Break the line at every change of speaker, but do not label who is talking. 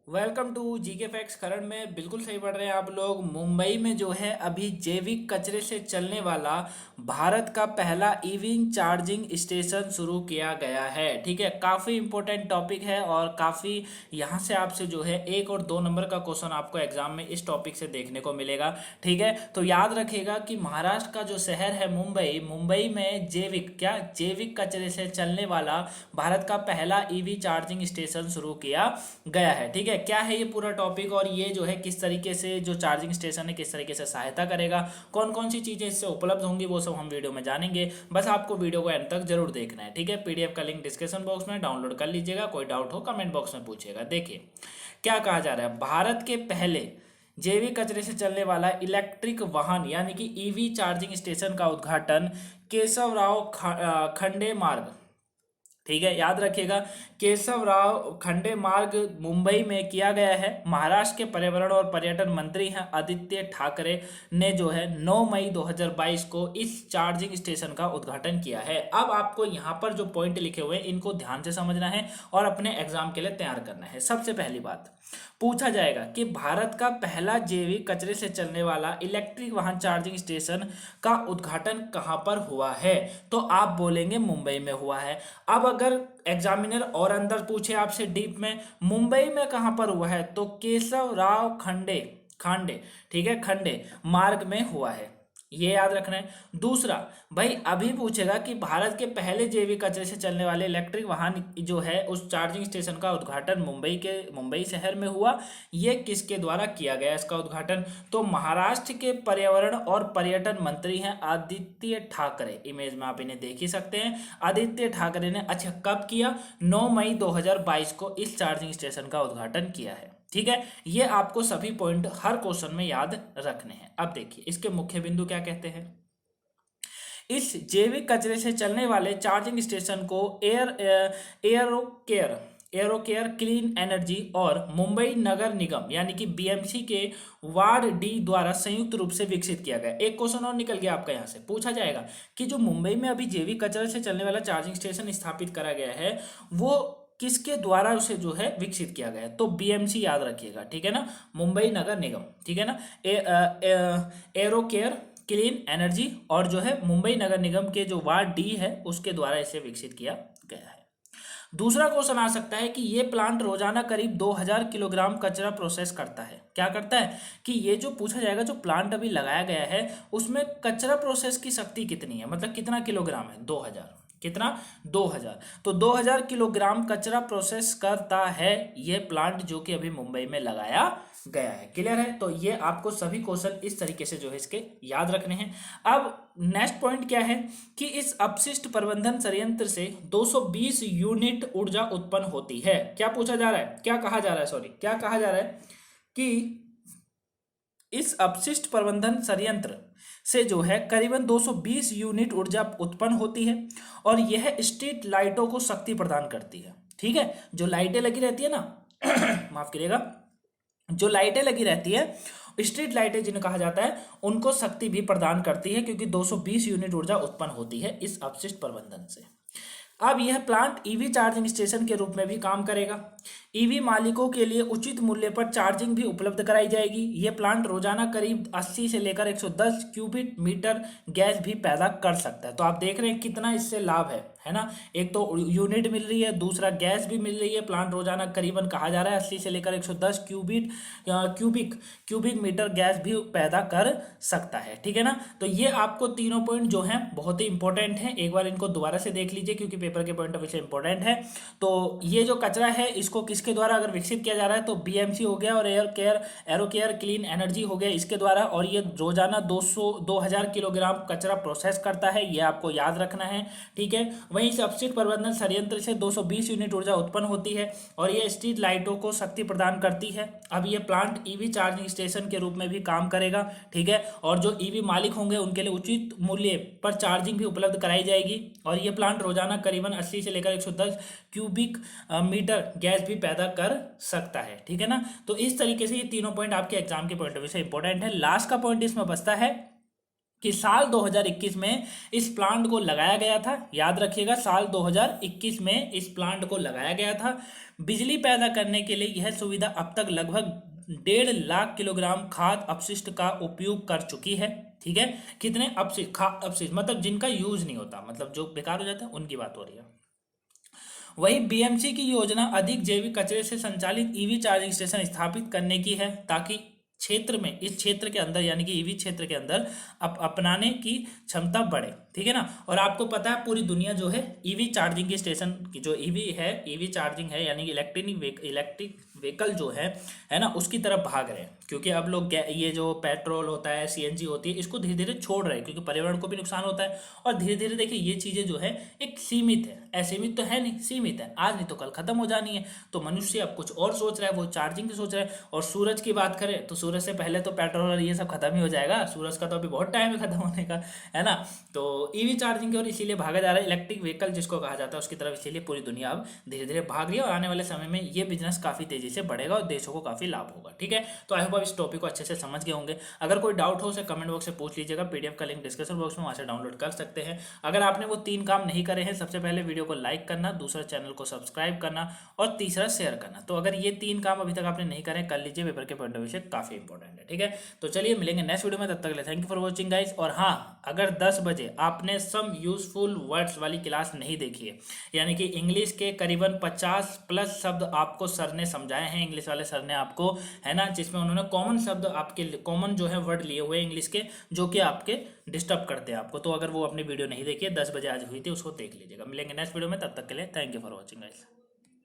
Welcome to GK facts. Kharar में बिल्कुल सही पढ़ रहे हैं आप लोग। मुंबई में जो है अभी जैविक कचरे से चलने वाला भारत का पहला ईवी चार्जिंग स्टेशन शुरू किया गया है। ठीक है, काफ़ी इंपॉर्टेंट टॉपिक है और काफ़ी यहाँ से आपसे जो है 1 और 2 नंबर का क्वेश्चन आपको एग्जाम में इस टॉपिक से देखने को मिलेगा। ठीक है, तो याद रखिएगा कि महाराष्ट्र का जो शहर है मुंबई, मुंबई में जैविक कचरे से चलने वाला भारत का पहला ईवी चार्जिंग स्टेशन शुरू किया गया है। ठीक है, क्या है ये पूरा टॉपिक और ये जो है किस तरीके से जो चार्जिंग स्टेशन है किस तरीके से सहायता करेगा, कौन कौन सी चीज़ें इससे उपलब्ध होंगी, वो सब हम वीडियो में जानेंगे। बस आपको वीडियो को एंड तक जरूर देखना है। ठीक है, पीडीएफ का लिंक डिस्क्रिप्शन बॉक्स में डाउनलोड कर लीजिएगा। कोई डाउट हो कमेंट बॉक्स में पूछिएगा। देखिए क्या कहा जा रहा है, भारत के पहले जैविक कचरे से चलने वाला इलेक्ट्रिक वाहन यानी कि ईवी चार्जिंग स्टेशन का उद्घाटन केशवराव खंडे मार्ग, ठीक है याद रखिएगा, केशवराव खंडे मार्ग मुंबई में किया गया है। महाराष्ट्र के पर्यावरण और पर्यटन मंत्री हैं आदित्य ठाकरे ने जो है 9 मई 2022 को इस चार्जिंग स्टेशन का उद्घाटन किया है। अब आपको यहाँ पर जो पॉइंट लिखे हुए हैं इनको ध्यान से समझना है और अपने एग्जाम के लिए तैयार करना है। सबसे पहली बात पूछा जाएगा कि भारत का पहला जैविक कचरे से चलने वाला इलेक्ट्रिक वाहन चार्जिंग स्टेशन का उद्घाटन कहाँ पर हुआ है, तो आप बोलेंगे मुंबई में हुआ है। अब अगर एग्जामिनर और अंदर पूछे आपसे डीप में मुंबई में कहां पर हुआ है, तो केशव राव खांडे, ठीक है, खंडे मार्ग में हुआ है, ये याद रखना है। दूसरा भाई अभी पूछेगा कि भारत के पहले जैविक कचरे से चलने वाले इलेक्ट्रिक वाहन जो है उस चार्जिंग स्टेशन का उद्घाटन मुंबई शहर में हुआ, ये किसके द्वारा किया गया इसका उद्घाटन, तो महाराष्ट्र के पर्यावरण और पर्यटन मंत्री हैं आदित्य ठाकरे। इमेज में आप इन्हें देख ही सकते हैं, आदित्य ठाकरे ने। अच्छा कब किया, 9 मई 2022 को इस चार्जिंग स्टेशन का उद्घाटन किया है। ठीक है, ये आपको सभी पॉइंट हर क्वेश्चन में याद रखने हैं। अब देखिए इसके मुख्य बिंदु क्या कहते हैं। इस जैविक कचरे से चलने वाले चार्जिंग स्टेशन को एरोकेयर क्लीन एनर्जी और मुंबई नगर निगम यानी कि बीएमसी के वार्ड डी द्वारा संयुक्त रूप से विकसित किया गया। एक क्वेश्चन और निकल गया आपका, यहाँ से पूछा जाएगा कि जो मुंबई में अभी जैविक कचरे से चलने वाला चार्जिंग स्टेशन स्थापित करा गया है वो किसके द्वारा उसे जो है विकसित किया गया है, तो बीएमसी याद रखिएगा। ठीक है ना, मुंबई नगर निगम, ठीक है ना, एरोकेयर क्लीन एनर्जी और जो है मुंबई नगर निगम के जो वार्ड डी है उसके द्वारा इसे विकसित किया गया है। दूसरा क्वेश्चन आ सकता है कि ये प्लांट रोजाना करीब 2000 किलोग्राम कचरा प्रोसेस करता है। क्या करता है कि ये जो पूछा जाएगा, जो प्लांट अभी लगाया गया है उसमें कचरा प्रोसेस की शक्ति कितनी है, मतलब कितना किलोग्राम है, 2000, कितना 2000, तो 2000 किलोग्राम कचरा प्रोसेस करता है ये प्लांट जो कि अभी मुंबई में लगाया गया है। क्लियर है, तो ये आपको सभी क्वेश्चन इस तरीके से जो है इसके याद रखने हैं। अब नेक्स्ट पॉइंट क्या है कि इस अपशिष्ट प्रबंधन संयंत्र से 220 यूनिट ऊर्जा उत्पन्न होती है। क्या पूछा जा रहा है, क्या कहा जा रहा है, सॉरी क्या कहा जा रहा है कि इस अपशिष्ट प्रबंधन संयंत्र से जो है करीबन 220 यूनिट ऊर्जा उत्पन्न होती है और यह स्ट्रीट लाइटों को शक्ति प्रदान करती है। ठीक है, जो लाइटें लगी रहती है ना माफ करिएगा, जो लाइटें लगी रहती है स्ट्रीट लाइटें जिन्हें कहा जाता है उनको शक्ति भी प्रदान करती है क्योंकि 220 यूनिट ऊर्जा उत्पन्न होती है इस अपशिष्ट प्रबंधन से। अब यह प्लांट ईवी चार्जिंग स्टेशन के रूप में भी काम करेगा। ईवी मालिकों के लिए उचित मूल्य पर चार्जिंग भी उपलब्ध कराई जाएगी। यह प्लांट रोजाना करीब 80 से लेकर 110 क्यूबिक मीटर गैस भी पैदा कर सकता है। तो आप देख रहे हैं कितना इससे लाभ है ना, एक तो यूनिट मिल रही है, दूसरा गैस भी मिल रही है। प्लांट रोजाना करीबन कहा जा रहा है 80 से लेकर 110 क्यूबिक मीटर गैस भी पैदा कर सकता है। ठीक है ना, तो ये आपको तीनों पॉइंट जो हैं बहुत ही इंपॉर्टेंट हैं, एक बार इनको दोबारा से देख लीजिए क्योंकि पेपर के पॉइंट ऑफ व्यू से इंपॉर्टेंट है। तो ये जो कचरा है इसको किसके द्वारा अगर विकसित किया जा रहा है, तो बीएमसी हो गया और एरोकेयर क्लीन एनर्जी हो गया इसके द्वारा, और ये रोजाना 2000 किलोग्राम कचरा प्रोसेस करता है, ये आपको याद रखना है। ठीक है, वहीं से अपशिष्ट प्रबंधन संयंत्र से 220 यूनिट ऊर्जा उत्पन्न होती है और ये स्ट्रीट लाइटों को शक्ति प्रदान करती है। अब ये प्लांट ईवी चार्जिंग स्टेशन के रूप में भी काम करेगा। ठीक है, और जो ईवी मालिक होंगे उनके लिए उचित मूल्य पर चार्जिंग भी उपलब्ध कराई जाएगी और ये प्लांट रोजाना करीबन 80 से लेकर 110 क्यूबिक मीटर गैस भी पैदा कर सकता है। ठीक है ना, तो इस तरीके से ये तीनों पॉइंट आपके एग्जाम के पॉइंट ऑफ व्यू से इंपॉर्टेंट है। लास्ट का पॉइंट इसमें बचता है कि साल 2021 में इस प्लांट को लगाया गया था। याद रखिएगा, साल 2021 में इस प्लांट को लगाया गया था। बिजली पैदा करने के लिए यह सुविधा अब तक लगभग 1.5 लाख किलोग्राम खाद्य अपशिष्ट का उपयोग कर चुकी है। ठीक है, कितने अपशिष्ट, अपशिष्ट मतलब जिनका यूज नहीं होता, मतलब जो बेकार हो जाता है, उनकी बात हो रही है। वही बीएमसी की योजना अधिक जैविक कचरे से संचालित ईवी चार्जिंग स्टेशन स्थापित करने की है, ताकि क्षेत्र में, इस क्षेत्र के अंदर यानी कि ईवी क्षेत्र के अंदर अपनाने की क्षमता बढ़े। ठीक है ना। और आपको पता है पूरी दुनिया जो है ईवी चार्जिंग के स्टेशन की, जो ईवी है, ईवी चार्जिंग है यानी कि इलेक्ट्रिक व्हीकल जो है ना, उसकी तरफ भाग रहे हैं। क्योंकि अब लोग ये जो पेट्रोल होता है, सीएनजी होती है, इसको धीरे धीरे छोड़ रहे हैं, क्योंकि पर्यावरण को भी नुकसान होता है। और धीरे धीरे देखिए ये चीज़ें जो है एक सीमित है, असीमित तो है नहीं, सीमित है, आज नहीं तो कल खत्म हो जानी है। तो मनुष्य अब कुछ और सोच रहा है, वो चार्जिंग की सोच रहा है। और सूरज की बात करें तो सूरज से पहले तो पेट्रोल और ये सब खत्म ही हो जाएगा, सूरज का तो अभी बहुत टाइम है खत्म होने का, है ना। तो ईवी चार्जिंग की ओर इसीलिए भागा जा रहा है, इलेक्ट्रिक व्हीकल जिसको कहा जाता है उसकी तरफ, इसीलिए पूरी दुनिया अब धीरे धीरे भाग रही है। और आने वाले समय में ये बिजनेस काफी तेजी से बढ़ेगा और देशों को काफी लाभ होगा। ठीक है, तो आई होप आप इस टॉपिक को अच्छे से समझ गए होंगे। अगर कोई डाउट हो उसे कमेंट बॉक्स से पूछ लीजिएगा, पीडीएफ का लिंक डिस्क्रिप्शन बॉक्स में, वहां से डाउनलोड कर सकते हैं। अगर आपने वो 3 काम नहीं करे हैं, सबसे पहले वीडियो को लाइक करना, दूसरा चैनल को सब्सक्राइब करना और तीसरा शेयर करना। तो अगर ये 3 काम अभी तक आपने नहीं करे, कर लीजिए, पेपर के पॉइंट ऑफ व्यू से काफी इंपॉर्टेंट है। ठीक है, तो चलिए मिलेंगे नेक्स्ट वीडियो में, तब तक के लिए thank you for watching guys. और हाँ, अगर 10 बजे आपने सम यूजफुल वर्ड्स वाली क्लास नहीं देखी है, यानी कि इंग्लिश के करीबन 50+ शब्द आपको सर ने समझाए हैं, इंग्लिश वाले सर ने आपको, है ना, जिसमें उन्होंने कॉमन शब्द आपके, कॉमन जो है वर्ड लिए हुए इंग्लिश के, जो कि आपके डिस्टर्ब करते हैं आपको, तो अगर वो अपनी वीडियो नहीं देखी है 10 बजे आज हुई थी, उसको देख लीजिएगा। मिलेंगे नेक्स्ट वीडियो में, तब तक के लिए thank you for watching guys.